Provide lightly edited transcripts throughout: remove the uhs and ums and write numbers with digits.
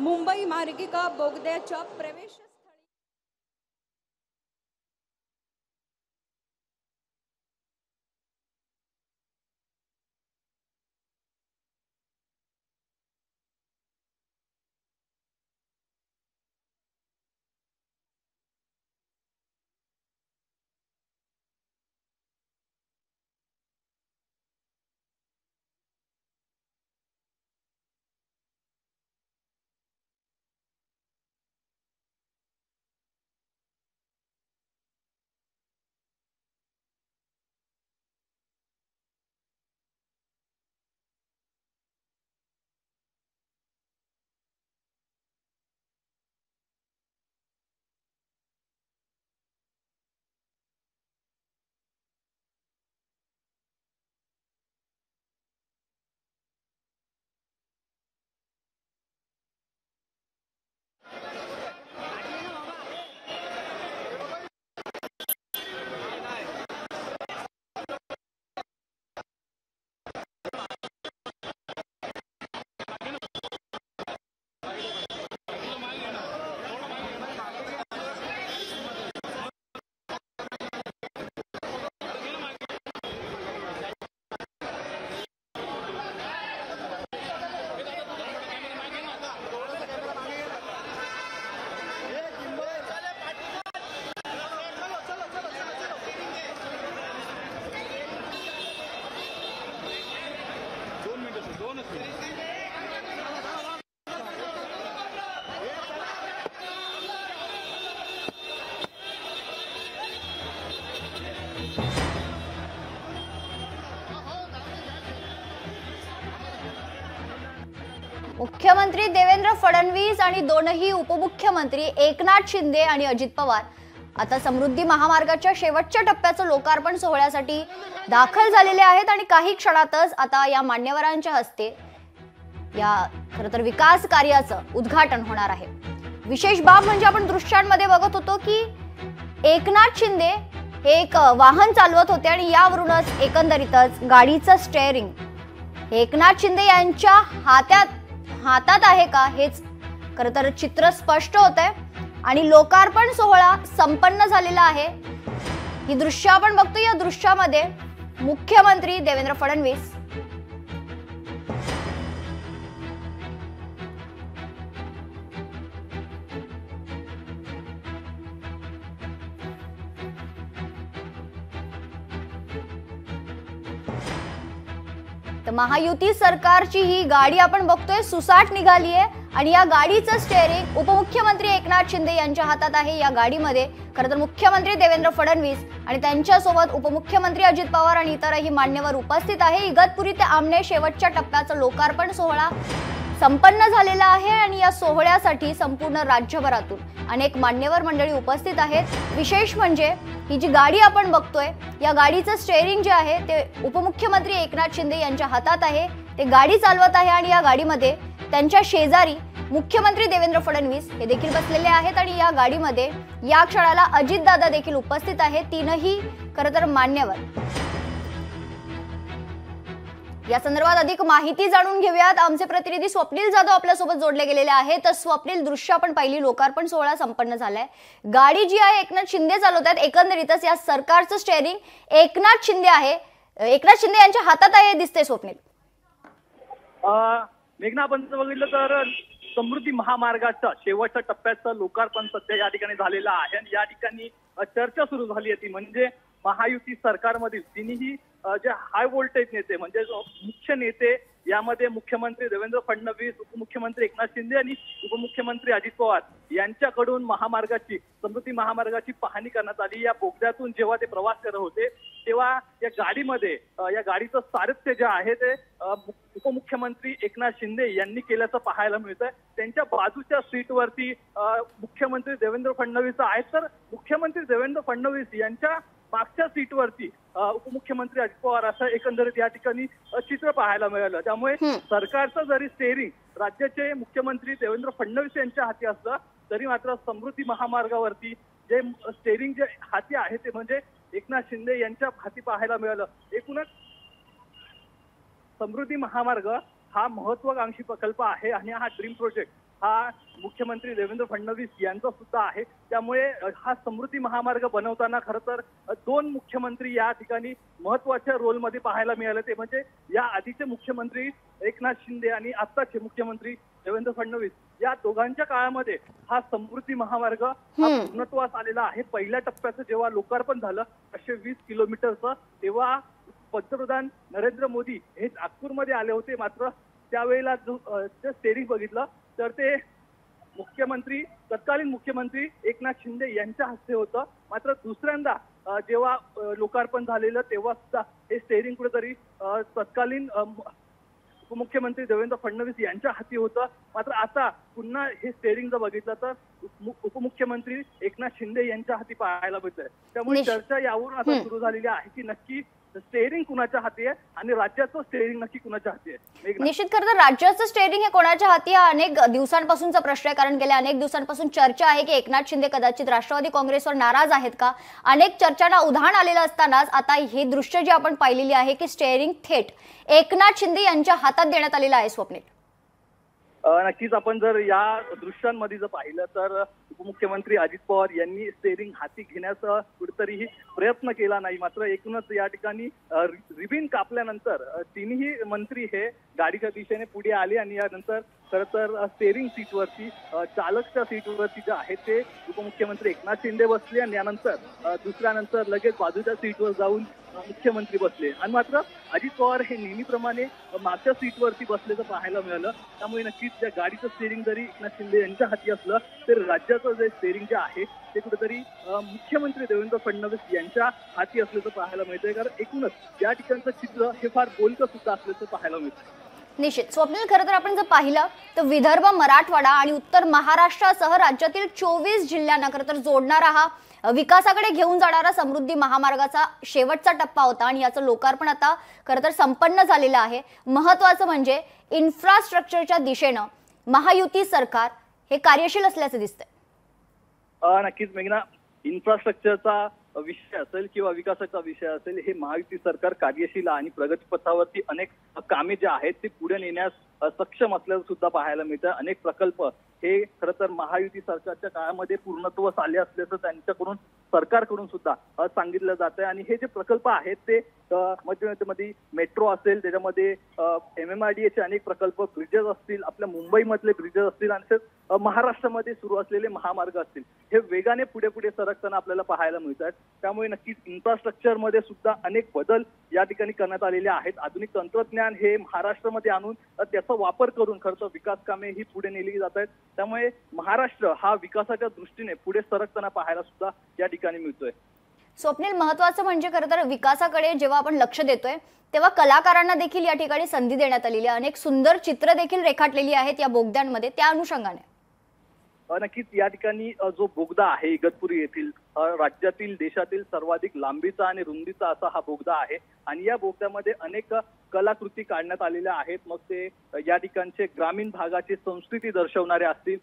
मुंबई मार्गिका बोगद्याच्या प्रवेश मुख्यमंत्री देवेंद्र फडणवीस आणि दोनही उपमुख्यमंत्री एकनाथ शिंदे आणि अजित पवार आता समृद्धी महामार्गाच्या शेवटच्या टप्प्याचं लोकार्पण सोहळ्यासाठी दाखल झालेले आहेत आणि काही क्षणातच आता या मान्यवरांच्या हस्ते या खरं तर विकास कार्याचं उद्घाटन होणार आहे। विशेष बाब म्हणजे आपण दृश्यांमध्ये बघत होतो की एकनाथ शिंदे हे एक वाहन चालवत होते आणि यावरूनच एकंदरीतच गाडीचं स्टेअरिंग एकनाथ शिंदे यांच्या हातात आहे का हेच खरं तर चित्र स्पष्ट होतंय आणि लोकार्पण सोहळा संपन्न झालेला आहे। ही दृश्य आपण बघतो, या दृश्यामध्ये मुख्यमंत्री देवेंद्र फडणवीस तर महायुती सरकारची ही गाडी आपण बघतोय सुसाट निघाली आहे आणि या गाडीचं स्टेअरिंग उपमुख्यमंत्री एकनाथ शिंदे यांच्या हातात आहे। या गाडीमध्ये खरं तर मुख्यमंत्री देवेंद्र फडणवीस आणि त्यांच्यासोबत उपमुख्यमंत्री अजित पवार आणि इतरही मान्यवर उपस्थित आहे। इगतपुरी ते आमने शेवटच्या टप्प्याचं लोकार्पण सोहळा संपन्न झालेला आहे आणि या सोहळ्यासाठी संपूर्ण राज्यभरातून अनेक मान्यवर मंडळी उपस्थित आहेत। विशेष म्हणजे ही जी गाडी आपण बघतोय या गाडीचं स्टेअरिंग जे आहे ते उपमुख्यमंत्री एकनाथ शिंदे यांच्या हातात आहे। ते गाडी चालवत आहे आणि या गाडीमध्ये त्यांच्या शेजारी मुख्यमंत्री देवेंद्र फडणवीस हे देखील बसलेले आहेत आणि या गाडीमध्ये या क्षणाला अजितदादा देखील उपस्थित आहेत, तीनही खरं तर मान्यवर। या संदर्भात अधिक माहिती जाणून घेऊयात। आमचे प्रतिनिधी स्वप्नील जाधव आपल्या सोबत जोडले गेलेले आहेत। तर स्वप्नील, दृश्य आपण पहिली लोकार्पण सोहळा संपन्न झालाय, गाडी जी आहे एकनाथ शिंदे चालवतात, एकंदरीतच या सरकारचं स्टेअरिंग एकनाथ शिंदे यांच्या हातात आहे दिसते। स्वप्नील, मेघना, आपण बघितलं तर समृद्धी महामार्गाच्या शेवटच्या टप्प्याचं लोकार्पण सध्या या ठिकाणी झालेलं आहे आणि या ठिकाणी चर्चा सुरू झाली होती, म्हणजे महायुती सरकारमधील तिन्ही जे हाय व्होल्टेज नेते म्हणजे मुख्य नेते यामध्ये मुख्यमंत्री देवेंद्र फडणवीस, उपमुख्यमंत्री एकनाथ शिंदे आणि उपमुख्यमंत्री अजित पवार यांच्याकडून समृद्धी महामार्गाची पाहणी करण्यात आली। या बोगद्यातून जेव्हा ते प्रवास करत होते तेव्हा या गाडीमध्ये या गाडीचं सारथ्य जे आहे ते उपमुख्यमंत्री एकनाथ शिंदे यांनी केल्याचं पाहायला मिळतंय। त्यांच्या बाजूच्या सीटवरती मुख्यमंत्री देवेंद्र फडणवीस आहेत, तर मुख्यमंत्री देवेंद्र फडणवीस यांच्या मागच्या सीटवरती उपमुख्यमंत्री अजित पवार असं एकंदरीत या ठिकाणी चित्र पाहायला मिळालं। त्यामुळे सरकारचं जरी स्टेअरिंग राज्याचे मुख्यमंत्री देवेंद्र फडणवीस यांच्या हाती असलं तरी मात्र समृद्धी महामार्गावरती जे स्टेअरिंग जे हाती आहे ते म्हणजे एकनाथ शिंदे यांच्या हाती पाहायला मिळालं। एकूणच समृद्धी महामार्ग हा महत्वाकांक्षी प्रकल्प आहे आणि हा ड्रीम प्रोजेक्ट हा मुख्यमंत्री देवेंद्र फडणवीस यांचा सुद्धा आहे। त्यामुळे हा समृद्धी महामार्ग बनवताना खरं तर दोन मुख्यमंत्री या ठिकाणी महत्वाच्या रोलमध्ये पाहायला मिळाले, ते म्हणजे या आधीचे मुख्यमंत्री एकनाथ शिंदे आणि आत्ताचे मुख्यमंत्री देवेंद्र फडणवीस या दोघांच्या काळामध्ये हा समृद्धी महामार्ग हा पूर्णत्वास आलेला आहे। पहिल्या टप्प्याचं जेव्हा लोकार्पण झालं 120 किलोमीटरचं, तेव्हा पंतप्रधान नरेंद्र मोदी हे नागपूरमध्ये आले होते। मात्र त्यावेळेला जो स्टेरिंग बघितलं तर ते तत्कालीन मुख्यमंत्री एकनाथ शिंदे यांच्या हस्ते होतं। मात्र दुसऱ्यांदा जेव्हा लोकार्पण झालेलं तेव्हा सुद्धा हे स्टेरिंग कुठेतरी तत्कालीन उपमुख्यमंत्री देवेंद्र फडणवीस यांच्या हाती होतं। मात्र आता पुन्हा हे स्टेरिंग जर बघितलं तर उपमुख्यमंत्री एकनाथ शिंदे यांच्या हाती पाहायला मिळतंय। त्यामुळे चर्चा यावरून आता सुरू झालेली आहे की नक्की स्टेरिंग कुणाच्या हाती आहे आणि राज्याचं स्टेरिंग नक्की कुणाच्या हाती आहे। निश्चित खरं तर राज्याचं स्टेरिंग हे कोणाच्या हाती हा अनेक दिवसांपासूनचा प्रश्न आहे, कारण गेल्या अनेक दिवसांपासून चर्चा आहे की एकनाथ शिंदे कदाचित राष्ट्रवादी काँग्रेसवर नाराज आहेत का। अनेक चर्चांना उधाण आलेलं असतानाच आता हे दृश्य जे आपण पाहिलेली आहे की स्टेरिंग थेट एकनाथ शिंदे यांच्या हातात देण्यात आलेलं आहे। स्वप्नील, नक्कीच आपण जर या दृश्यांमध्ये जर पाहिलं तर उपमुख्यमंत्री अजित पवार यांनी स्टेरिंग हाती घेण्याचा कुठेतरी प्रयत्न केला नाही। मात्र एकूणच या ठिकाणी रिबीन कापल्यानंतर तिन्ही मंत्री हे गाडीच्या दिशेने पुढे आले आणि यानंतर खरं तर स्टेरिंग सीटवरती चालकच्या सीटवरती जे आहे ते उपमुख्यमंत्री एकनाथ शिंदे बसले आणि यानंतर दुसऱ्यानंतर लगेच बाजूच्या सीटवर जाऊन मुख्यमंत्री बसले। आणि मात्र अजित पवार हे नेहमीप्रमाणे मागच्या सीटवरती बसल्याचं पाहायला मिळालं। त्यामुळे नक्कीच त्या गाडीचं स्टेरिंग जरी एकनाथ शिंदे यांच्या हाती असलं तर राज्याचं जे स्टेरिंग जे आहे ते कुठेतरी मुख्यमंत्री देवेंद्र फडणवीस यांच्या हाती असल्याचं पाहायला मिळतंय। कारण एकूणच या ठिकाणचं चित्र हे फार बोलकं सुद्धा असल्याचं पाहायला मिळतंय। निश्चित स्वप्नील, खरं तर आपण जर पाहिलं तर विदर्भ, मराठवाडा आणि उत्तर महाराष्ट्रासह राज्यातील 24 जिल्ह्यांना खरं तर जोडणारा हा विकासाकडे घेऊन जाणारा समृद्धी महामार्गाचा शेवटचा टप्पा होता आणि याचं लोकार्पण आता खरं तर संपन्न झालेलं आहे। महत्त्वाचं म्हणजे इन्फ्रास्ट्रक्चरच्या दिशेनं महायुती सरकार हे कार्यशील असल्याचं दिसतंय। नक्कीच मेघना, इन्फ्रास्ट्रक्चरचा विषय असेल किंवा विकासाचा विषय असेल, हे महायुती सरकार कार्यशील आणि प्रगतीपथावरती अनेक कामे जे आहेत ते पुढे नेण्यास सक्षम असल्याचं सुद्धा पाहायला मिळतं। अनेक प्रकल्प हे खरं तर महायुती सरकारच्या काळामध्ये पूर्णत्वास आले असल्याचं त्यांच्याकडून सरकारकडून सुद्धा सांगितलं जातंय। आणि हे जे प्रकल्प आहेत ते मध्ये मेट्रो असेल, त्याच्यामध्ये MMRDA अनेक प्रकल्प, ब्रिजेस असतील, आपल्या मुंबईमधले ब्रिजेस असतील आणि महाराष्ट्रामध्ये सुरू असलेले महामार्ग असतील, हे वेगाने पुढे पुढे सरकताना आपल्याला पाहायला मिळतात। त्यामुळे नक्कीच इन्फ्रास्ट्रक्चरमध्ये सुद्धा अनेक बदल या ठिकाणी करण्यात आलेले आहेत। आधुनिक तंत्रज्ञान हे महाराष्ट्रामध्ये आणून त्याचा वापर करून खरं तर विकास कामे ही पुढे नेली जात आहेत। त्यामुळे महाराष्ट्र हा विकासाच्या दृष्टीने पुढे सरकताना पाहायला सुद्धा या ठिकाणी मिळतोय। स्वप्नील, महत्त्वाचं म्हणजे खरं तर विकासाकडे जेव्हा आपण लक्ष देतोय तेव्हा कलाकारांना देखील या ठिकाणी संधी देण्यात आलेली आहे। अनेक सुंदर चित्र देखील रेखाटलेली आहेत या बोगद्यांमध्ये, त्या अनुषंगाने नक्कीच या ठिकाणी जो बोगदा आहे इगतपुरी येथील राज्यातील देशातील सर्वाधिक लांबीचा आणि रुंदीचा असा हा बोगदा आहे आणि या बोगद्यामध्ये अनेक कलाकृती काढण्यात आलेल्या आहेत। मग ते या ठिकाणचे ग्रामीण भागाची संस्कृती दर्शवणारे असतील,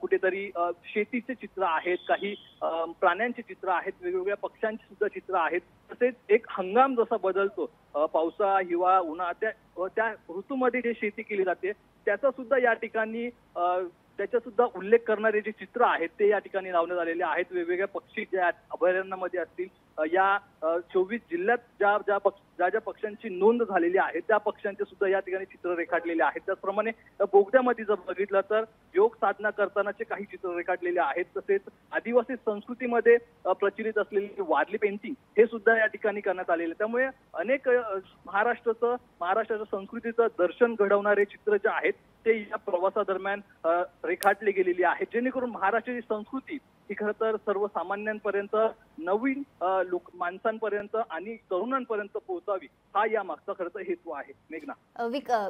कुठेतरी शेतीचे चित्र आहेत, काही प्राण्यांची चित्र आहेत, वेगवेगळ्या पक्ष्यांची सुद्धा चित्र आहेत। तसेच एक हंगाम जसा बदलतो, पावसाळा, हिवाळा, उन्हाळा, त्या ऋतूमध्ये जे शेती केली जाते त्याचा सुद्धा या ठिकाणी त्याचा सुद्धा उल्लेख करणारे जे चित्र आहेत ते या ठिकाणी लावण्यात आलेले आहेत। वेगवेगळ्या पक्षी ज्या अभयारण्यामध्ये असतील, या 24 जिल्ह्यात ज्या पक्ष्यांची नोंद झालेली आहे त्या पक्ष्यांचे सुद्धा या ठिकाणी चित्र रेखाटलेले आहेत। त्याचप्रमाणे बोगद्यामध्ये जर बघितलं तर योग साधना करतानाचे काही चित्र रेखाटलेले आहेत। तसेच आदिवासी संस्कृतीमध्ये प्रचलित असलेली वारली पेंटिंग हे सुद्धा या ठिकाणी करण्यात आलेले। त्यामुळे अनेक महाराष्ट्राच्या संस्कृतीचं दर्शन घडवणारे चित्र जे आहेत ते या प्रवासादरम्यान रेखाटले गेलेली आहे, जेणेकरून महाराष्ट्राची संस्कृती ही खरं तर सर्वसामान्यांपर्यंत, नवीन माणसांपर्यंत आणि तरुणांपर्यंत पोहोचावी, हा या मागचा खरं तर हेतू आहे। मेघना,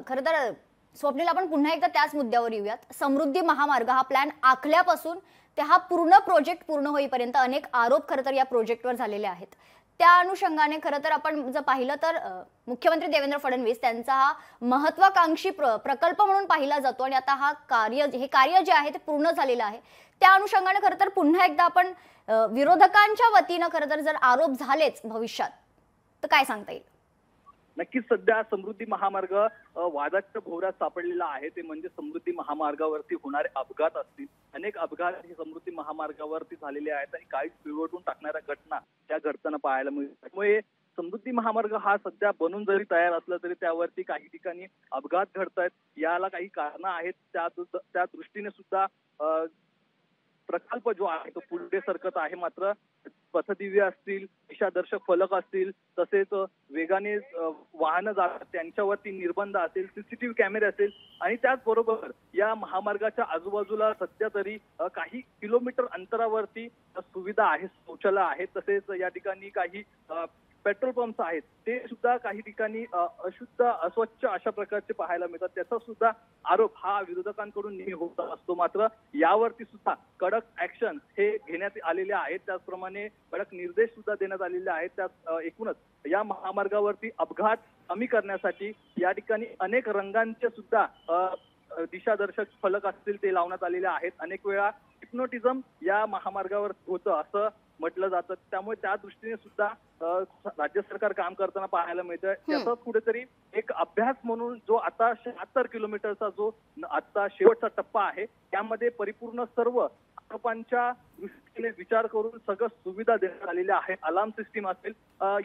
खरं तर स्वप्नील, आपण पुन्हा एकदा त्याच मुद्द्यावर येऊयात। समृद्धी महामार्ग हा प्लॅन आखल्यापासून ते हा पूर्ण प्रोजेक्ट पूर्ण होईपर्यंत अनेक आरोप खरं तर या प्रोजेक्टवर झालेले आहेत। त्या अनुषंगाने खरं तर आपण जर पाहिलं तर मुख्यमंत्री देवेंद्र फडणवीस त्यांचा हा महत्वाकांक्षी प्रकल्प म्हणून पाहिला जातो आणि आता हे कार्य जे आहे ते पूर्ण झालेलं आहे। त्या अनुषंगाने खरं तर पुन्हा एकदा आपण विरोधकांच्या वतीनं खरं तर जर आरोप झालेच भविष्यात तर काय सांगता येईल? नक्कीच सध्या समृद्धी महामार्ग वादाच्या भोवऱ्यात सापडलेला आहे. ते म्हणजे समृद्धी महामार्गावरती होणारे अपघात असतील. अनेक अपघात हे समृद्धी महामार्गावरती झालेले आहेत आणि काही पिळवटून टाकणाऱ्या घटना त्या घडताना पाहायला मिळतात. त्यामुळे समृद्धी महामार्ग हा सध्या बनून जरी तयार असला तरी त्यावरती काही ठिकाणी अपघात घडतायत. याला काही कारणं आहेत. त्या दृष्टीने सुद्धा प्रकल्प जो आहे तो पुढे सरकत आहे. मात्र पथदिवे असतील, दिशादर्शक फलक असतील, तसेच वेगाने वाहनं जातात त्यांच्यावरती निर्बंध असेल, सीसीटीव्ही कॅमेरे असेल आणि त्याचबरोबर या महामार्गाच्या आजूबाजूला सध्या तरी काही किलोमीटर अंतरावरती सुविधा आहेत, शौचालय आहेत, तसेच या ठिकाणी काही पेट्रोल पंप्स आहेत. ते सुद्धा काही ठिकाणी अशुद्ध, अस्वच्छ अशा प्रकारचे पाहायला मिळतात. त्याचा सुद्धा आरोप हा विरोधकांकडून नेहमी होत असतो. मात्र यावरती सुद्धा कडक ऍक्शन हे घेण्यात आलेले आहेत. त्याचप्रमाणे कडक निर्देश सुद्धा देण्यात आलेले आहेत. त्यात एकूणच या महामार्गावरती अपघात कमी करण्यासाठी या ठिकाणी अनेक रंगांचे सुद्धा दिशादर्शक फलक असतील ते लावण्यात आलेले आहेत. अनेक वेळा हिप्नोटिझम या महामार्गावर होतं असं म्हटलं जातं. त्यामुळे त्या दृष्टीने सुद्धा राज्य सरकार काम करताना पाहायला मिळतंय. त्याचाच कुठेतरी एक अभ्यास म्हणून जो आता 76 किलोमीटरचा जो आता शेवटचा टप्पा आहे त्यामध्ये परिपूर्ण सर्व आरोपांच्या दृष्टीने विचार करून सगळं सुविधा देण्यात आलेल्या आहेत. अलार्म सिस्टीम असेल,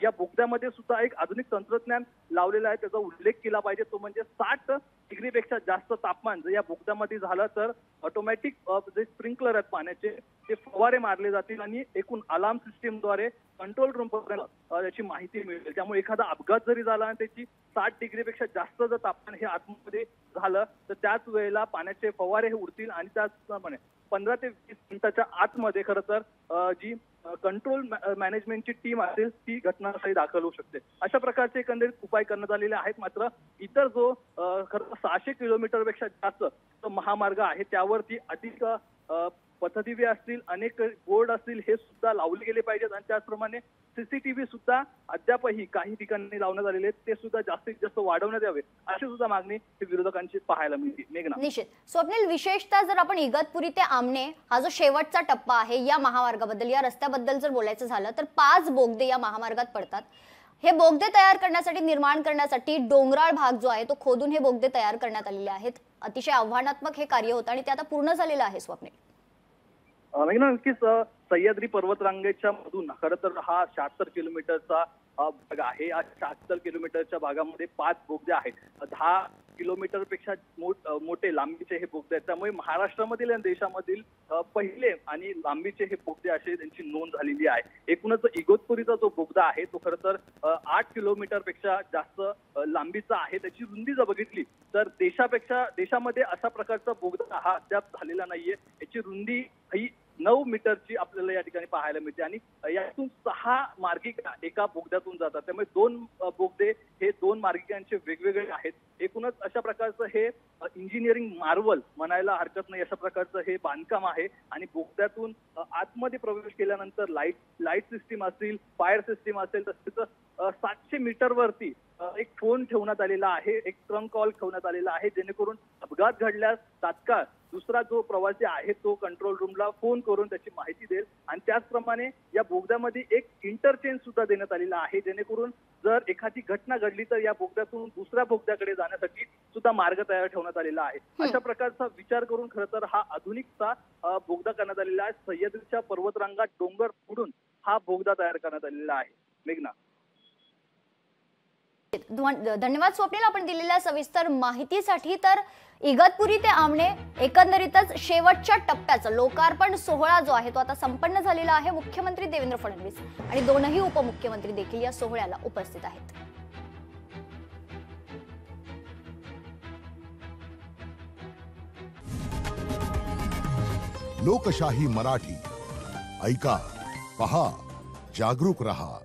या बोगद्यामध्ये सुद्धा एक आधुनिक तंत्रज्ञान लावलेलं आहे. त्याचा उल्लेख केला पाहिजे. तो म्हणजे 60 डिग्रीपेक्षा जास्त तापमान जर या बोगद्यामध्ये झालं तर ऑटोमॅटिक जे स्प्रिंकलर आहेत पाण्याचे ते फवारे मारले जातील आणि एकूण अलार्म सिस्टीमद्वारे कंट्रोल रूम पर्यंत याची माहिती मिळेल. त्यामुळे एखादा अपघात जरी झाला आणि त्याची 60 डिग्रीपेक्षा जास्त जर तापमान हे आतमध्ये झालं तर त्याच वेळेला पाण्याचे फवारे हे उडतील आणि त्याचप्रमाणे 15 ते 20 मिनिटाच्या आतमध्ये खरं तर जी कंट्रोल मॅनेजमेंटची टीम असेल ती घटनास्थळी दाखल होऊ शकते. अशा प्रकारचे एकंदरीत उपाय करण्यात आलेले आहेत. मात्र इतर जो खरं 600 किलोमीटरपेक्षा जास्त जो महामार्ग आहे त्यावरती अधिक पथदिवे असतील, अनेक बोर्ड असतील हे सुद्धा लावले गेले पाहिजेत आणि त्याचप्रमाणे सीसीटीव्ही सुद्धा अद्यापही काही ठिकाणी लावण्यात आलेले आहेत. ते सुद्धा जास्तीत जास्त वाढवण्यात यावे अशी सुद्धा मागणी विरोधकांची पाहायला मिळते. मेघना, निश्चित स्वप्नील, विशेषतः जर आपण इगतपुरी ते आमने हा जो शेवटचा टप्पा आहे या महामार्गाबद्दल, या रस्त्याबद्दल जर बोलायचं झालं तर 5 बोगदे या महामार्गात पडतात. हे बोगदे तयार करण्यासाठी, निर्माण करण्यासाठी डोंगराळ भाग जो आहे तो खोदून हे बोगदे तयार करण्यात आलेले आहेत. अतिशय आव्हानात्मक हे कार्य होतं आणि ते आता पूर्ण झालेलं आहे. स्वप्नील, नक्कीच सह्याद्री पर्वतरांगेच्या मधून खरं तर हा 76 किलोमीटरचा भाग आहे. या 76 किलोमीटरच्या भागामध्ये 5 बोगदे आहेत. 10 किलोमीटरपेक्षा मोठे लांबीचे हे बोगदे आहेत. त्यामुळे महाराष्ट्रामधील आणि देशामधील पहिले आणि लांबीचे हे बोगदे असे त्यांची नोंद झालेली आहे. एकूणच इगतपुरीचा जो बोगदा आहे तो खरं तर 8 किलोमीटरपेक्षा जास्त लांबीचा आहे. त्याची रुंदी जर बघितली तर देशामध्ये अशा प्रकारचा बोगदा हा अद्याप झालेला नाहीये. याची रुंदी ही 9 मीटरची आपल्याला या ठिकाणी पाहायला मिळते आणि यातून 6 मार्गिका एका बोगद्यातून जातात. त्यामुळे 2 बोगदे हे 2 मार्गिकांचे वेगवेगळे आहेत. एकूणच अशा प्रकारचं हे इंजिनिअरिंग मार्वल म्हणायला हरकत नाही अशा प्रकारचं हे बांधकाम आहे आणि बोगद्यातून आतमध्ये प्रवेश केल्यानंतर लाईट सिस्टीम असतील, फायर सिस्टीम असेल, तसेच 700 मीटरवरती एक फोन ठेवण्यात आलेला आहे, एक ट्रंक कॉल ठेवण्यात आलेला आहे, जेणेकरून अपघात घडल्यास तात्काळ दुसरा जो प्रवासी आहे तो कंट्रोल रूमला फोन करून त्याची माहिती देईल. आणि त्याचप्रमाणे या बोगद्यामध्ये एक इंटरचेंज सुद्धा देण्यात आलेला आहे, जेणेकरून जर एखादी घटना घडली तर या बोगद्यातून दुसऱ्या बोगद्याकडे जाण्यासाठी सुद्धा मार्ग तयार ठेवण्यात आलेला आहे. अशा प्रकारचा विचार करून खरं तर हा आधुनिकचा बोगदा करण्यात आलेला आहे. सह्याद्रीच्या पर्वतरांगात डोंगर फोडून हा बोगदा तयार करण्यात आलेला आहे. मेघना, धन्यवाद स्वप्नील आपण दिलेल्या सविस्तर माहितीसाठी. तर इगतपुरी ते आमने एकंदरीतच शेवटच्या टप्प्याचा लोकार्पण सोहळा जो आहे तो आता संपन्न झालेला आहे. मुख्यमंत्री देवेंद्र फडणवीस आणि 2ही उपमुख्यमंत्री देखील या सोहळ्याला उपस्थित आहेत. लोकशाही मराठी ऐका, पहा, जागरूक रहा.